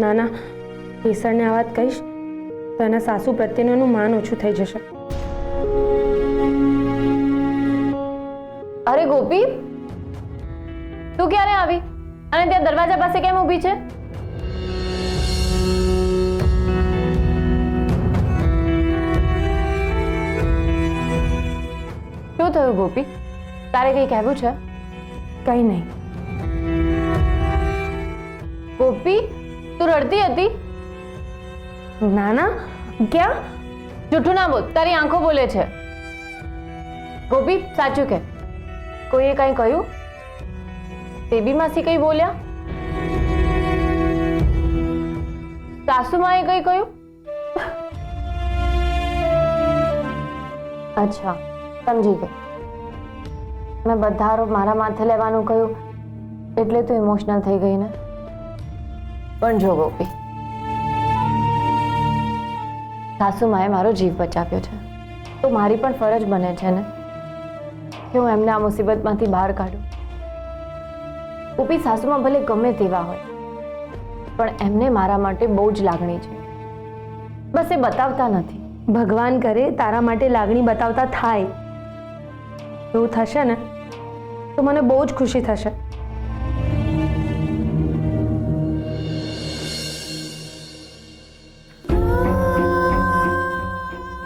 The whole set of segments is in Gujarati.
ના ના, કેસરને આ વાત કહીશ તો એના સાસુ પ્રત્યેનું એનું માન ઓછું થઈ જશે. અરે ગોપી, તું ક્યારે આવી અને ત્યાં દરવાજા પાસે કેમ ઊભી છે? શું થયું ગોપી? તારે કંઈ કહેવું છે? કંઈ નહીં. ગોપી, તું રડતી હતી? ના ના, ક્યાં? જૂઠું ના બોલ, તારી આંખો બોલે છે. ગોપી, સાચું કે કોઈએ કંઈ કહ્યું? બેબી માસી કંઈ બોલ્યા? સાસુમાએ કંઈ કહ્યું? અચ્છા, સમજી ગઈ. મેં બધા આરોપ મારા માથે લેવાનું કહ્યું એટલે તું ઇમોશનલ થઈ ગઈ ને? પણ જો ગોપી, સાસુમાએ મારો જીવ બચાવ્યો છે તો મારી પણ ફરજ બને છે ને કે હું એમને આ મુસીબતમાંથી બહાર કાઢું. ગોપી, સાસુમાં ભલે ગમે તેવા હોય પણ એમને મારા માટે બહુ જ લાગણી છે, બસ એ બતાવતા નથી. ભગવાન કરે તારા માટે લાગણી બતાવતા થાય. એવું થશે ને તો મને બહુ જ ખુશી થશે.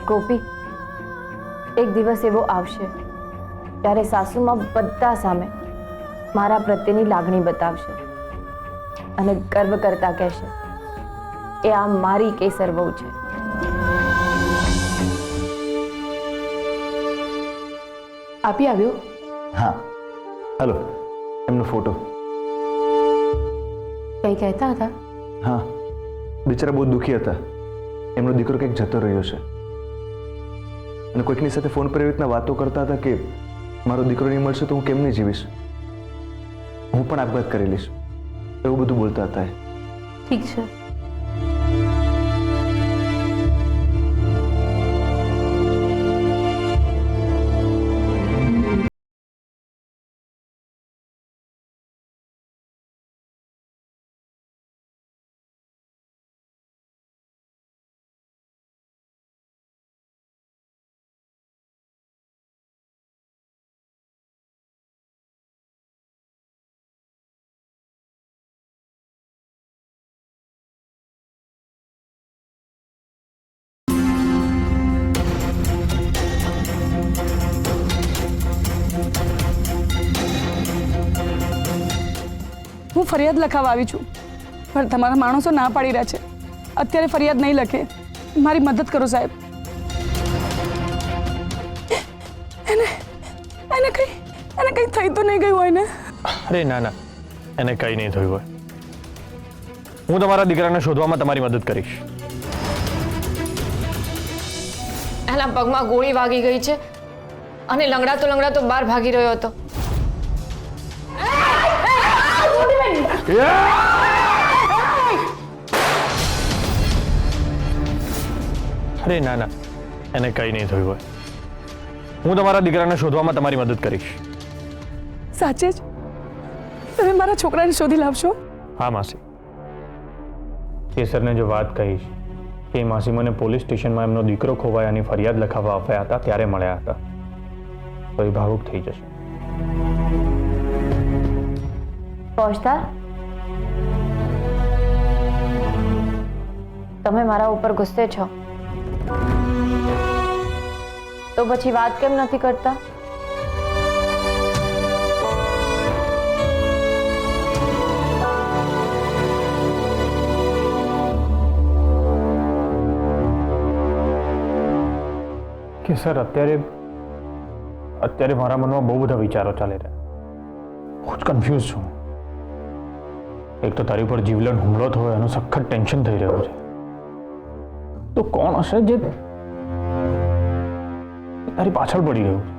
ગોપી, એક દિવસ એવો આવશે ત્યારે સાસુમાં બધા સામે મારા પ્રત્યેની લાગણી બતાવશે અને ગર્વ કરતા કહેશે એ આ મારી કેસર વહુ છે. આપી આવ્યો? હા, હલો, એમનો ફોટો. કંઈ કહેતા હતા? હા, બિચારા બહુ દુઃખી હતા. એમનો દીકરો કંઈક જતો રહ્યો છે અને કોઈકની સાથે ફોન પર એવી રીતના વાતો કરતા હતા કે મારો દીકરો નહીં મળશે તો હું કેમ નહીં જીવીશ, હું પણ આપઘાત કરી લઈશ, એવું બધું બોલતા હતા. ઠીક છે. હું ફરિયાદ લખાવા આવી છું પણ તમારા માણસો ના પાડી રહ્યા છે. અત્યારે ફરિયાદ નહીં લખે. મારી મદદ કરો સાહેબ. એને કંઈ થઈ તો નહીં ગયું હોય ને? અરે ના ના, એને કંઈ નહીં થયું હોય. હું તમારા દીકરાને શોધવામાં તમારી મદદ કરીશ. એના પગમાં ગોળી વાગી ગઈ છે અને લંગડાતો બહાર ભાગી રહ્યો હતો. અરે ના ના, એને કંઈ નહીં થયું હોય. હું તમારા દીકરાને શોધવામાં તમારી મદદ કરીશ. સાચે જ તમે મારા છોકરાને શોધી લાવશો? હા માસી, કેસરને જો વાત કહીશ કે માસી મને પોલીસ સ્ટેશનમાં એમનો દીકરો ખોવાયાની ફરિયાદ લખાવવા આવ્યા હતા ત્યારે મળ્યા હતા તો એ ભાવુક થઈ જશે. પહોંચતા તમે મારા ઉપર ગુસ્સે છો તો પછી વાત કેમ નથી કરતા? કે સર અત્યારે મારા મનમાં બહુ બધા વિચારો ચાલી રહ્યા. બહુ જ કન્ફ્યુઝ છું. એક તો તારી ઉપર જીવલેણ હુમલો થયો એનું સખત ટેન્શન થઈ રહ્યું છે. તો કોણ હશે જે તારી પાછળ પડી રહ્યું છે?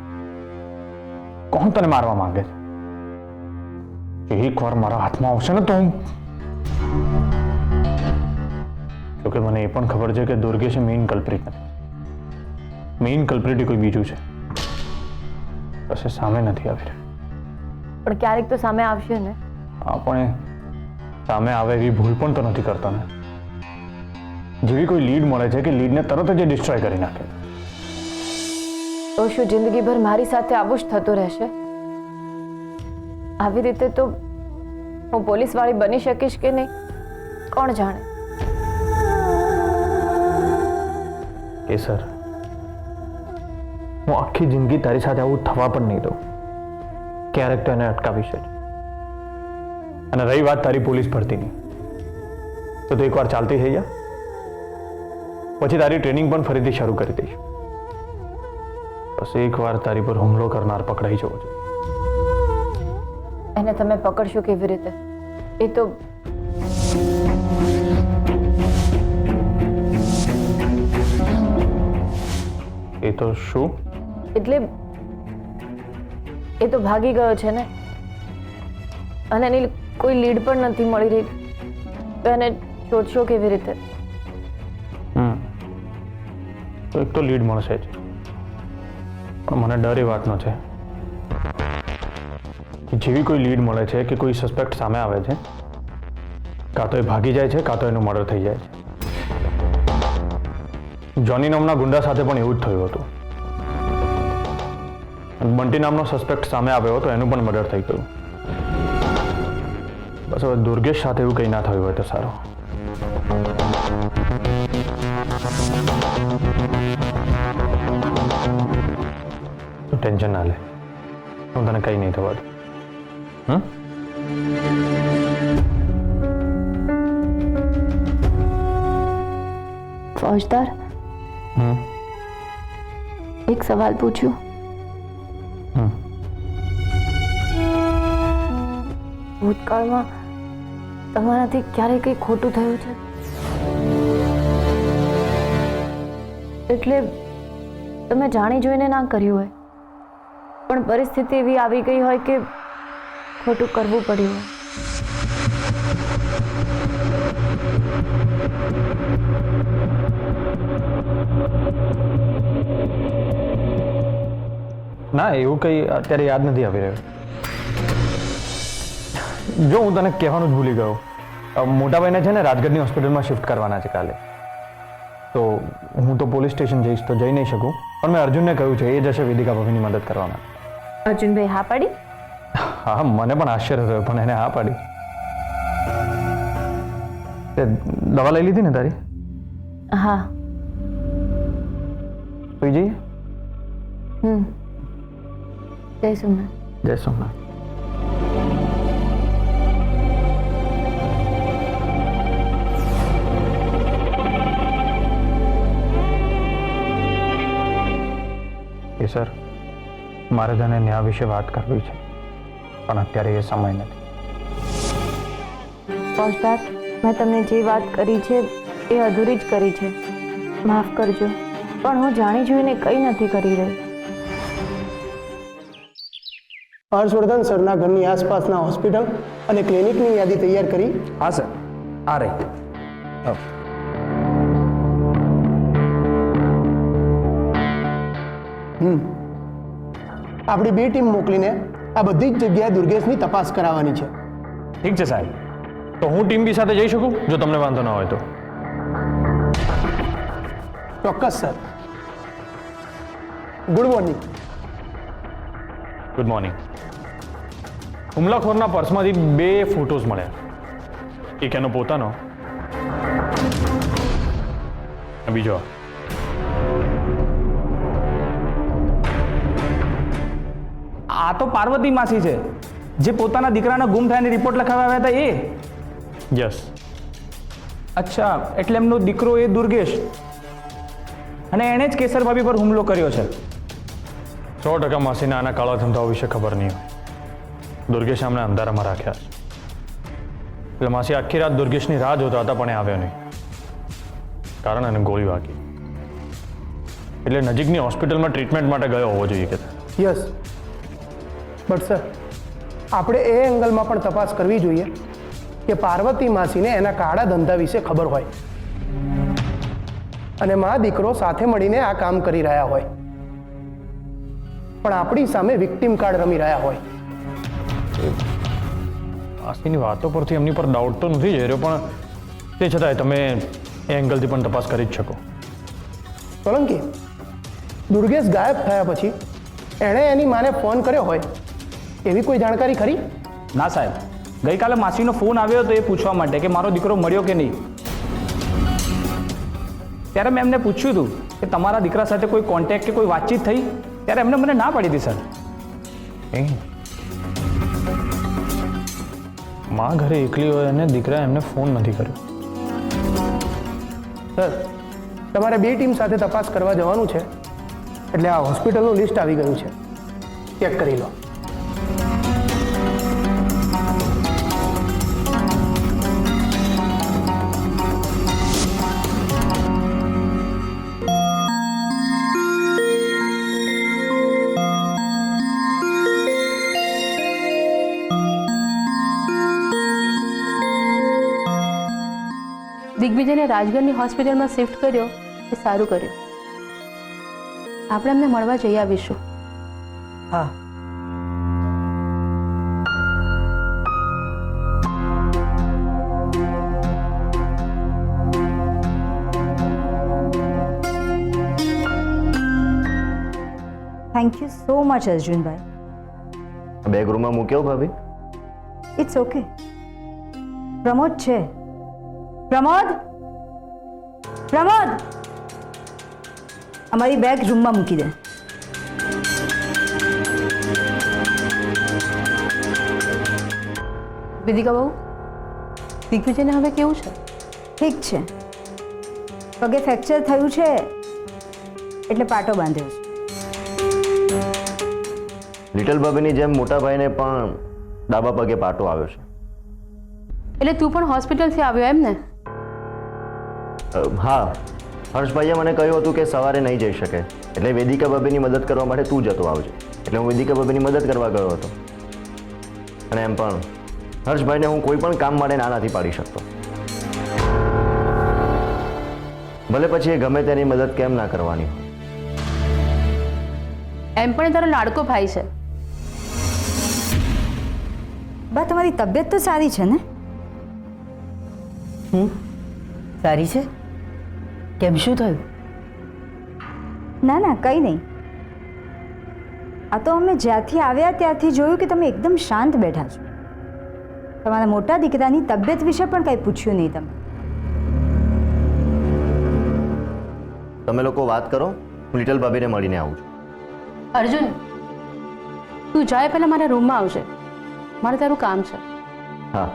કોણ તને મારવા માંગે છે? એકવાર મારા હાથમાં આવશે ને તો હું જોકે મને એ પણ ખબર છે કે દુર્ગેશ મેઇન કલ્પ્રિટ નથી. મેઇન કલ્પ્રિટ કોઈ બીજું છે. પછી સામે નથી આવી રહ્યું. પણ ક્યારેક તો સામે આવશે ને? હા, પણ સામે આવે એવી ભૂલ પણ તો નથી કરતા ને. જેવી કોઈ લીડ મળે છે કે લીડને તરત જ ડિસ્ટ્રોય કરી નાખે. તો શું જિંદગીભર મારી સાથે આવું જ થતું રહેશે? આવી રીતે તો હું પોલીસ વાળી બની શકીશ કે નહીં, કોણ જાણે. કેસર, હું આખી જિંદગી તારી સાથે આવું થવા પણ નહીં દઉં. ક્યારેક તો એને અટકાવીશ જ. અને રહી વાત તારી પોલીસ ભરતીની, તો તું એકવાર ચાલતી થઈ જા, પછી તારી ટ્રેનિંગ પણ ફરીથી શરૂ કરી દઈશ. બસ એકવાર તારી પર હુમલો કરનાર પકડાઈ જવો જોઈએ. એને તમે પકડશો કેવી રીતે? એ તો એ તો શું? એટલે એ તો ભાગી ગયો છે ને, અને એની કોઈ લીડ પણ નથી મળી રહી, તો એને શોધશો કેવી રીતે? તો એક તો લીડ મળશે જ, પણ મને ડર એ વાતનો છે કે જેવી કોઈ લીડ મળે છે કે કોઈ સસ્પેક્ટ સામે આવે છે, કાં તો એ ભાગી જાય છે, કાં તો એનું મર્ડર થઈ જાય છે. જોની નામના ગુંડા સાથે પણ એવું જ થયું હતું. બંટી નામનો સસ્પેક્ટ સામે આવ્યો હતો, એનું પણ મર્ડર થઈ ગયું. બસ હવે દુર્ગેશ સાથે એવું કંઈ ના થયું હોય તો સારું. ટેન્શન ના લે, હું તને કંઈ નહીં થવા દઉં. ફોજદાર, એક સવાલ પૂછ્યું. ભૂતકાળમાં તમારાથી ક્યારેય કંઈ ખોટું થયું છે? એટલે તમે જાણી જોઈને ના કર્યું હોય, પણ પરિસ્થિતિ એવી આવી ગઈ હોય કે ખોટું કરવું પડ્યું હોય. ના, એવું કંઈ અત્યારે યાદ નથી આવી રહ્યું. જો હું તને કહેવાનું જ ભૂલી ગયો, મોટા ભાઈને છે ને રાજગઢની હોસ્પિટલમાં શિફ્ટ કરવાના છે કાલે, તો હું તો પોલીસ સ્ટેશન જઈશ તો જઈ નહીં શકું, પણ મેં અર્જુનને કહ્યું છે, એ જશે વેદિકા ભાભીની મદદ કરવામાં. અર્જુનભાઈ હા પાડી? હા, મને પણ આશ્ચર્ય થયો, પણ એને હા પાડી. તે દવા લઈ લીધી ને તારી? હા. સુઈ જઈએ? જય સોમનાથ. જય સોમનાથ. સર, મારે તને ન્યાય વિશે વાત કરવી છે, પણ અત્યારે એ સમય નથી. ફોજદાર, મેં તમને જે વાત કરી છે એ અધૂરી જ કરી છે, માફ કરજો, પણ હું જાણી જોઈને કંઈ નથી કરી રહી. હર્ષવર્ધન સરના ઘરની આસપાસના હોસ્પિટલ અને ક્લિનિકની યાદી તૈયાર કરી. હા સર, આ રહી. આપણી 2 ટીમ મોકલીને આ બધી જ જગ્યાએ દુર્ગેશની તપાસ કરાવવાની છે. ઠીક છે સાહેબ, તો હું ટીમ બી સાથે જઈ શકું જો તમને વાંધો ના હોય તો? ચોક્કસ sir. Good morning. Good morning. હુમલાખોરના પર્સમાંથી 2 ફોટોઝ મળ્યા, એક એનો પોતાનો, બીજો આ તો પાર્વતી માસી છે, જે પોતાના દીકરાના ગુમ થયાની રિપોર્ટ લખાવ્યા હતા એ. યસ. અચ્છા, એટલે એમનો દીકરો એ દુર્ગેશ, અને એણે જ કેસર ભાભી પર હુમલો કર્યો છે. 100% માસીને આના કાળા ધંધાઓ વિશે ખબર નહીં હોય. દુર્ગેશ અમને અંધારામાં રાખ્યા છે. એટલે માસી આખી રાત દુર્ગેશની રાહ જોતા હતા, પણ એ આવ્યો નહીં, કારણ એને ગોળી વાગી. એટલે નજીકની હોસ્પિટલમાં ટ્રીટમેન્ટ માટે ગયો હોવો જોઈએ. યસ, બટ સર, આપણે એ એંગલમાં પણ તપાસ કરવી જોઈએ કે પાર્વતી માસીને એના કાળા ધંધા વિશે ખબર હોય અને મા દીકરો સાથે મળીને આ કામ કરી રહ્યા હોય, પણ આપણી સામે વિક્ટિમ કાર્ડ રમી રહ્યા હોય. માસીની વાતો પરથી એમની પર ડાઉટ તો નથી જઈ રહ્યો, પણ તે છતાંય તમે એ એંગલથી પણ તપાસ કરી જ શકો. સોલંકી, દુર્ગેશ ગાયબ થયા પછી એણે એની માને ફોન કર્યો હોય એવી કોઈ જાણકારી ખરી? ના સાહેબ, ગઈકાલે માસીનો ફોન આવ્યો હતો એ પૂછવા માટે કે મારો દીકરો મળ્યો કે નહીં. ત્યારે મેં એમને પૂછ્યું હતું કે તમારા દીકરા સાથે કોઈ કોન્ટેક્ટ કે કોઈ વાતચીત થઈ, ત્યારે એમને મને ના પાડી હતી સર. એ માં ઘરે એકલી હોય અને દીકરા એમને ફોન નથી કર્યો. સર, તમારે 2 ટીમ સાથે તપાસ કરવા જવાનું છે, એટલે આ હોસ્પિટલનું લિસ્ટ આવી ગયું છે, ચેક કરી લો. દિગ્વિજયને રાજગઢની હોસ્પિટલમાં શિફ્ટ કર્યો એ સારું કર્યું. આપણે એમને મળવા જઈ આવીશું. હા. Thank you so much Arjunbhai. Bag રૂમમાં મૂક્યો ભાભી? It's okay. પ્રમોદ છે. પ્રમોદ, પ્રમોદ, અમારી બેગ રૂમમાં મૂકી દે. વિધિકા બહુ, દિગ્વિજયને હવે કેવું છે? ઠીક છે. પગે ફ્રેક્ચર થયું છે એટલે પાટો બાંધ્યો છે. લિટલ ભાભીની જેમ મોટા ભાઈને પણ ડાબા પગે પાટો આવ્યો છે. એટલે તું પણ હોસ્પિટલથી આવ્યો એમ ને? હા, હર્ષભાઈએ મને કહ્યું હતું કે સવારે નહીં જઈ શકે, એટલે વેદિકા ભાભીની મદદ કરવા માટે તું જતો આવજે, એટલે હું વેદિકા ભાભીની મદદ કરવા ગયો હતો. અને એમ પણ હર્ષભાઈને હું કોઈ પણ કામ માટે ના નથી પાડી શકતો, ભલે પછી એ ગમે તેની મદદ કેમ ના કરવાની. એમ પણ એ તારો લાડકો ભાઈ છે. બા, તમારી તબિયત તો સારી છે ને? સારી છે. કેમ, શું થયું? ના ના, કંઈ નહીં. આ તો અમે જ્યાંથી આવ્યા ત્યાંથી જોયું કે તમે એકદમ શાંત બેઠા છો. તમારા મોટા દીકરાની તબિયત વિશે પણ કંઈ પૂછ્યું નહીં તમે. તમે લોકો વાત કરો, હું લિટલ ભાભીને મળીને આવું છું. અર્જુન, તું જાય પહેલા મારા રૂમમાં આવજે, મારે તારું કામ છે. હા.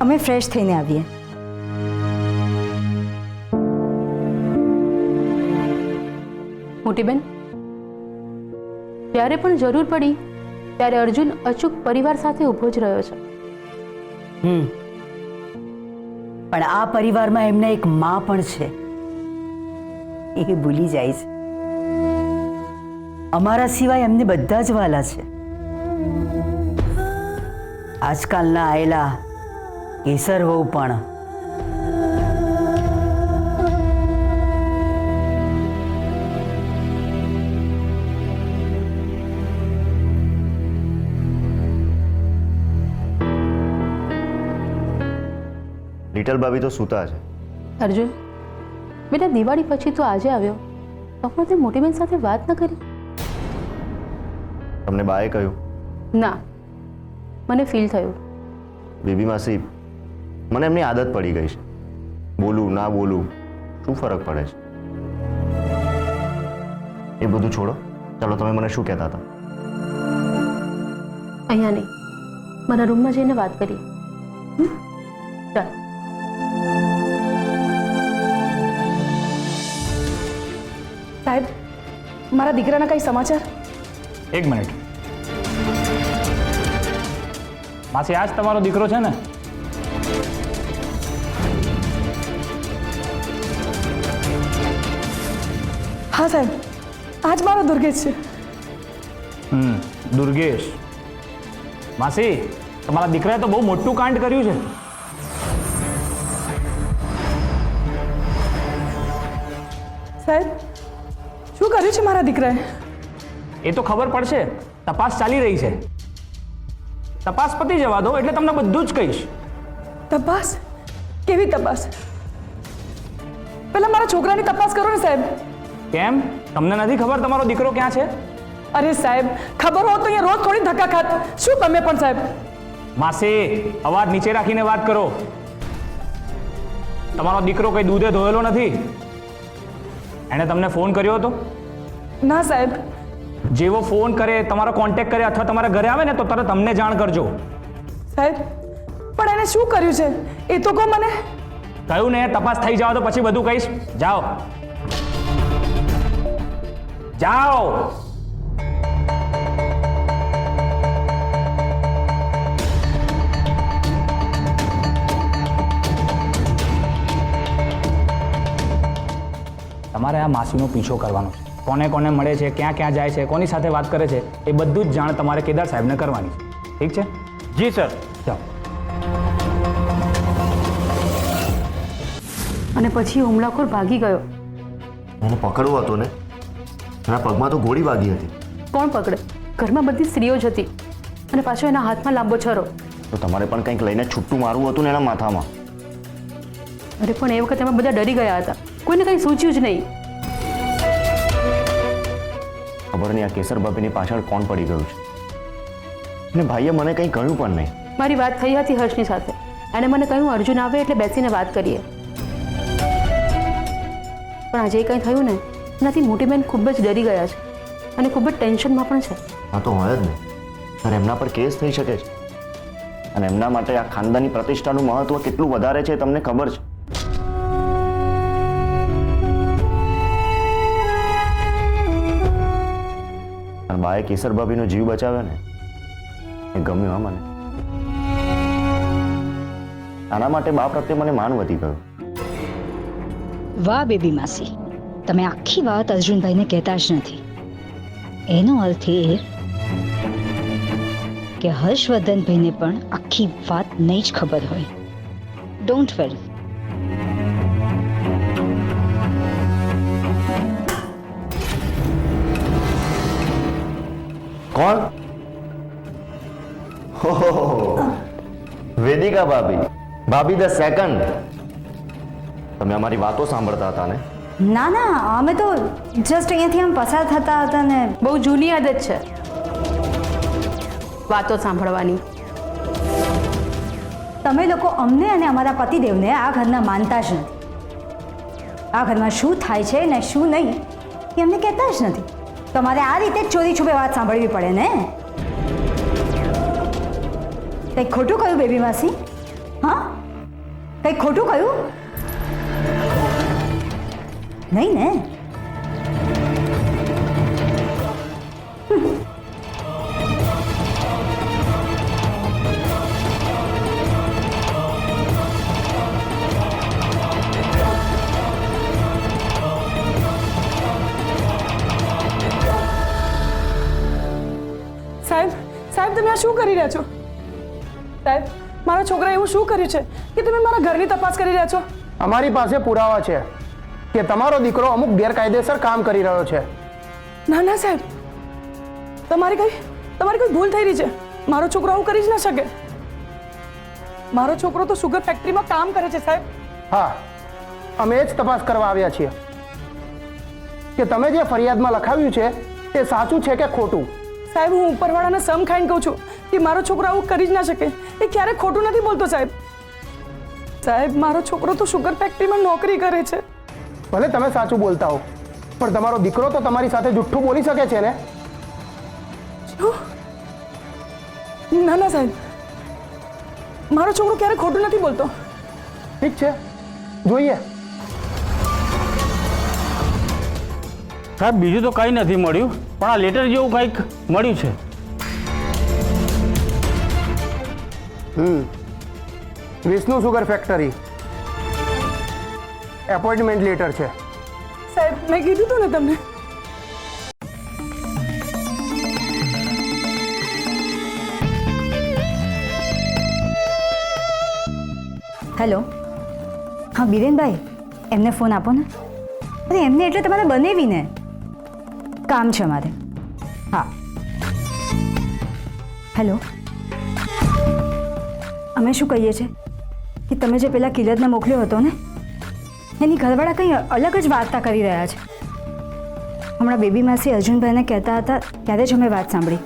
અમે ફ્રેશ થઈને આવીએ. મોટી બેન, જ્યારે પણ જરૂર પડી ત્યારે અર્જુન અચૂક પરિવાર સાથે ઊભો જ રહ્યો છે. પણ આ પરિવારમાં એમને એક માં પણ છે, એ ભૂલી જાય છે. અમારા સિવાય એમને બધા જ વાલા છે. આજકાલના આયેલા કેસર વહુ પણ લિટલ ભાભી તો સૂતા છે. અર્જુન બેટા, દિવાળી પછી તું આજે આવ્યો તો પણ તે મોટી બેન સાથે વાત ન કરી? તમને બાએ કહ્યું? ના, મને ફીલ થયું. બેબી માસી, મને એમની આદત પડી ગઈ છે. બોલું ના બોલું શું ફરક પડે છે? એ બધું છોડો, ચાલો તમે મને શું કહેતા હતા? અહીંયા નહીં, મારા રૂમમાં જઈને વાત કરીએ. ચાલ. સાહેબ, મારા દીકરાના કઈ સમાચાર? એક મિનિટ. માસી, આ જ તમારો દીકરો છે ને? હા સાહેબ, આજ મારો દુર્ગેશ છે. દુર્ગેશ. માસી, તમારા દીકરાએ તો બહુ મોટું કાંડ કર્યું છે. સાહેબ શું કર્યું છે મારા દીકરાએ? એ તો ખબર પડશે, તપાસ ચાલી રહી છે. તપાસ પતી જવા દો એટલે તમને બધું જ કહીશ. તપાસ? કેવી તપાસ? પહેલા મારા છોકરાની તપાસ કરો ને સાહેબ. કેમ, તમને નથી ખબર તમારો દીકરો ક્યાં છે? અરે સાહેબ, ખબર હોત તો અહીંયા રોજ થોડી ધક્કા ખાત. શું તમે પણ સાહેબ? માસી, અવાજ નીચે રાખીને વાત કરો. તમારો દીકરો કઈ દૂધે ધોયેલો નથી. એણે તમને ફોન કર્યો હતો? ના સાહેબ. જેવો ફોન કરે, તમારો કોન્ટેક્ટ કરે અથવા તમારા ઘરે આવે ને તો તરત અમને જાણ કરજો. સાહેબ પણ એને શું કર્યું છે એ તો કહો મને. કહ્યું ને, તપાસ થઈ જાવ તો પછી બધું કહીશ. જાઓ જાઓ. તમારે આ માસીનો પીછો કરવાનો છે. કોને કોને મળે છે, ક્યાં ક્યાં જાય છે, કોની સાથે વાત કરે છે, એ બધું જ જાણ તમારે કેદાર સાહેબને કરવાની છે. ઠીક છે? જી સર. જાઓ. અને પછી હુમલાખોર ભાગી ગયો. એને પકડવો હતો ને, એના પગમાં તો ગોળી વાગી હતી. કોણ પકડે? ઘરમાં બધી સ્ત્રીઓ જ હતી અને પાછો એના હાથમાં લાંબો છરો. તો તમારે પણ કંઈક લઈને છૂટું મારવું હતું ને એના માથામાં. અરે પણ એ વખતે અમે બધા ડરી ગયા હતા, કોઈને કંઈ સૂચ્યું જ નહીં. ખબર નહીં આ કેસર ભાભીની પાછળ કોણ પડી ગયું છે. અને ભાઈએ મને કંઈ કહ્યું પણ નહીં. મારી વાત થઈ હતી હર્ષની સાથે. એણે મને કહ્યું અર્જુન આવે એટલે બેસીને વાત કરીએ. પણ આજે કંઈ થયું ને એનાથી મોટી બેન ખૂબ જ ડરી ગયા છે અને ખૂબ જ ટેન્શનમાં પણ છે. હા તો હોય જ ને, સર એમના પર કેસ થઈ શકે છે અને એમના માટે આ ખાનદાની પ્રતિષ્ઠાનું મહત્વ કેટલું વધારે છે તમને ખબર છે. અને બાએ કેસર ભાભીનો જીવ બચાવ્યો ને એ ગમ્યું હા મને. આના માટે બા પ્રત્યે મને માન વધી ગયું. વાહ બેબી માસી, તમે આખી વાત અર્જુનભાઈને કહેતા જ નથી. એનો અર્થ એ કે હર્ષવર્ધનભાઈને પણ આખી વાત નહીં જ ખબર હોય. Don't worry. કોણ? વેદિકા ભાભી, ભાભી ધ સેકન્ડ. તમે અમારી વાતો સાંભળતા હતા ને? ના ના, અમે તો જસ્ટ અહીંયાથી આમ પસાર થતા હતા ને. બહુ જૂની આદત છે વાતો સાંભળવાની. તમે લોકો અમને અને અમારા પતિદેવને આ ઘરના માનતા જ નથી. આ ઘરમાં શું થાય છે ને શું નહીં એ અમને કહેતા જ નથી. તમારે આ રીતે જ ચોરી છુપે વાત સાંભળવી પડે ને. કંઈક ખોટું કહ્યું બેબી માસી? હા, કંઈક ખોટું કહ્યું નહીં ને? સાહેબ તમે આ શું કરી રહ્યા છો? સાહેબ મારા છોકરાએ એવું શું કર્યું છે કે તમે મારા ઘરની તપાસ કરી રહ્યા છો? અમારી પાસે પુરાવા છે કે તમારો દીકરો અમુક ગેરકાયદેસર કામ કરી રહ્યો છે. ના ના સાહેબ, તમારી કોઈ ભૂલ થઈ રહી છે. મારો છોકરો આવું કરી જ ન શકે. મારો છોકરો તો સુગર ફેક્ટરીમાં કામ કરે છે સાહેબ. હા, અમે જ તપાસ કરવા આવ્યા છીએ કે તમે જે ફરિયાદમાં લખાવ્યું છે તે સાચું છે કે ખોટું. સાહેબ હું ઉપરવાળાને સમ ખાઈને કહું છું કે મારો છોકરો આવું કરી જ ના શકે. એ ક્યારેય ખોટું નથી બોલતો સાહેબ. સાહેબ મારો છોકરો તો સુગર ફેક્ટરીમાં નોકરી કરે છે. ભલે તમે સાચું બોલતા હો પણ તમારો દીકરો તો તમારી સાથે જુઠ્ઠું બોલી શકે છે ને? ના ના સાહેબ, મારો છોકરો ક્યારેય ખોટું નથી બોલતો. ઠીક છે, જોઈએ. સાહેબ બીજું તો કંઈ નથી મળ્યું, પણ આ લેટર જેવું કંઈક મળ્યું છે. Vishnu sugar factory appointment letter છે. સાહેબ મેં કીધું હતું ને તમને. હેલો, હા બીરેનભાઈ, એમને ફોન આપો ને. અરે એમને એટલે તમારે બનેવીને કામ છે મારે. હા હેલો, અમે શું કહીએ છીએ કે તમે જે પેલા કિલરને મોકલ્યો હતો ને એની ઘરવાળા કંઈ અલગ જ વાર્તા કરી રહ્યા છે. હમણાં બેબી માસી અર્જુનભાઈને કહેતા હતા ત્યારે જ અમે વાત સાંભળી.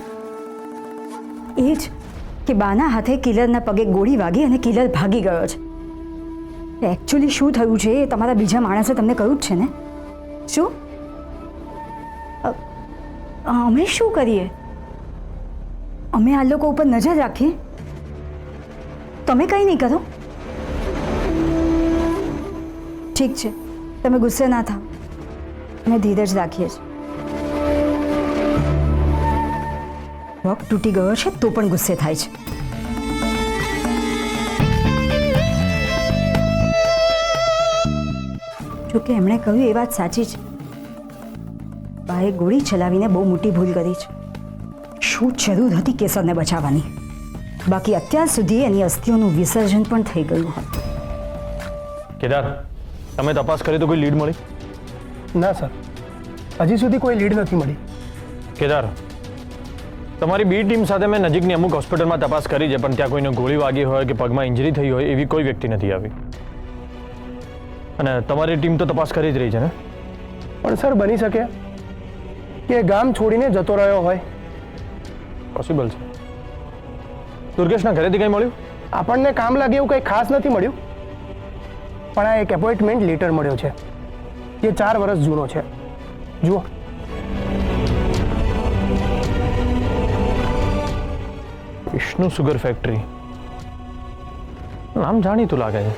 એ જ કે બાના હાથે કિલરના પગે ગોળી વાગી અને કિલર ભાગી ગયો છે. એકચ્યુઅલી શું થયું છે એ તમારા બીજા માણસે તમને કહ્યું જ છે ને? શું અમે શું કરીએ? અમે આ લોકો ઉપર નજર રાખીએ, તમે કંઈ નહીં કરો. ઠીક છે, તમે ગુસ્સે ના થાઓ, અમે ધીરજ રાખીએ છીએ. પગ તૂટી ગયો છે તો પણ ગુસ્સે થાય છે. જોકે એમણે કહ્યું એ વાત સાચી છે. બાએ ગોળી ચલાવીને બહુ મોટી ભૂલ કરી છે. શું જરૂર હતી કેસરને બચાવવાની? બાકી અત્યાર સુધી એની અસ્થિઓનું વિસર્જન પણ થઈ ગયું હતું. કેદાર, તમે તપાસ કરી તો કોઈ લીડ મળી? ના સર, હજી સુધી કોઈ લીડ નથી મળી. કેદાર, તમારી બી ટીમ સાથે મેં નજીકની અમુક હોસ્પિટલમાં તપાસ કરી છે, પણ ત્યાં કોઈને ગોળી વાગી હોય કે પગમાં ઇન્જરી થઈ હોય એવી કોઈ વ્યક્તિ નથી આવી. અને તમારી ટીમ તો તપાસ કરી જ રહી છે ને? પણ સર બની શકે કે ગામ છોડીને જતો રહ્યો હોય. પોસિબલ છે. દુર્ગેશના ઘરેથી કંઈ મળ્યું? આપણને કામ લાગે એવું કંઈ ખાસ નથી મળ્યું, પણ આ એક એપોઇન્ટમેન્ટ લેટર મળ્યો છે જે 4 વર્ષ જૂનો છે. જુઓ. વિષ્ણુ સુગર ફેક્ટરી, નામ જાણીતું લાગે છે.